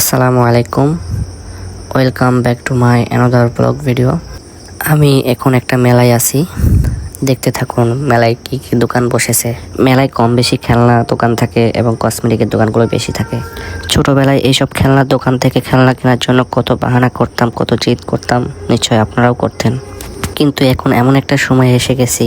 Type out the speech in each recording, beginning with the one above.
আসসালামু আলাইকুম, welcome back to my another blog video. আমি এখন একটা মেলায় আছি, দেখতে থাকুন মেলায় কি কি দোকান বসেছে। মেলায় কম বেশি খেলনা দোকান থাকে এবং কসমেটিকের দোকানগুলো বেশি থাকে। ছোটবেলায় এইসব খেলনার দোকান থেকে খেলনা কেনার জন্য কত বাহানা করতাম, কত জিদ করতাম, নিশ্চয় আপনারাও করতেন। কিন্তু এখন এমন একটা সময় এসে গেছি,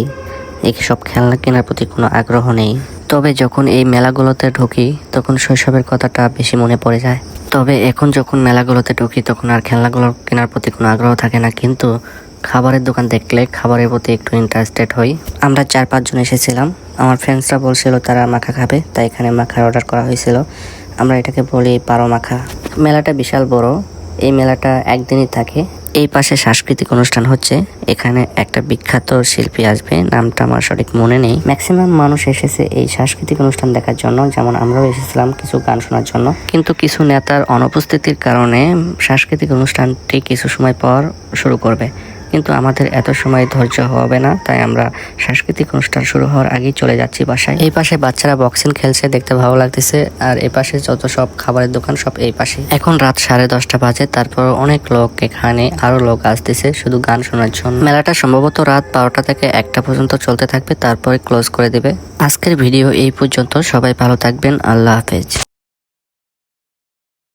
এইসব খেলনা কেনার প্রতি কোনো আগ্রহ নেই। তবে যখন এই মেলাগুলোতে ঢুকি তখন শৈশবের কথাটা বেশি মনে পড়ে যায়। তবে এখন যখন মেলাগুলোতে ঢুকি তখন আর খেলনাগুলো কেনার প্রতি কোনো আগ্রহ থাকে না, কিন্তু খাবারের দোকান দেখলে খাবারের প্রতি একটু ইন্টারেস্টেড হই। আমরা 4-5 জন এসেছিলাম, আমার ফ্রেন্ডসরা বলছিল তারা মাখা খাবে, তাই এখানে মাখার অর্ডার করা হয়েছিল। আমরা এটাকে বলি পারো মাখা। মেলাটা বিশাল বড়, এই মেলাটা একদিনই থাকে। এই পাশে সাংস্কৃতিক অনুষ্ঠান হচ্ছে, এখানে একটা বিখ্যাত শিল্পী আসবে, নামটা আমার সঠিক মনে নেই। ম্যাক্সিমাম মানুষ এসেছে এই সাংস্কৃতিক অনুষ্ঠান দেখার জন্য, যেমন আমরাও এসেছিলাম কিছু গান শোনার জন্য। কিন্তু কিছু নেতার অনুপস্থিতির কারণে সাংস্কৃতিক অনুষ্ঠানটি কিছু সময় পর শুরু করবে, কিন্তু আমাদের এত সময় ধৈর্য হবে না, তাই আমরা সাংস্কৃতিক অনুষ্ঠান শুরু হওয়ার আগেই চলে যাচ্ছি বাসায়। এই পাশে বাচ্চারা বক্সিং খেলছে, দেখতে ভালো লাগতেছে। আর এই পাশে যত সব খাবারের দোকান সব এই পাশে। এখন রাত 10:30 বাজে, তারপর অনেক লোক এখানে, আরো লোক আসতেছে শুধু গান শোনার জন্য। মেলাটা সম্ভবত রাত 12টা থেকে 1টা পর্যন্ত চলতে থাকবে, তারপরে ক্লোজ করে দিবে। আজকের ভিডিও এই পর্যন্ত, সবাই ভালো থাকবেন, আল্লাহ হাফেজ।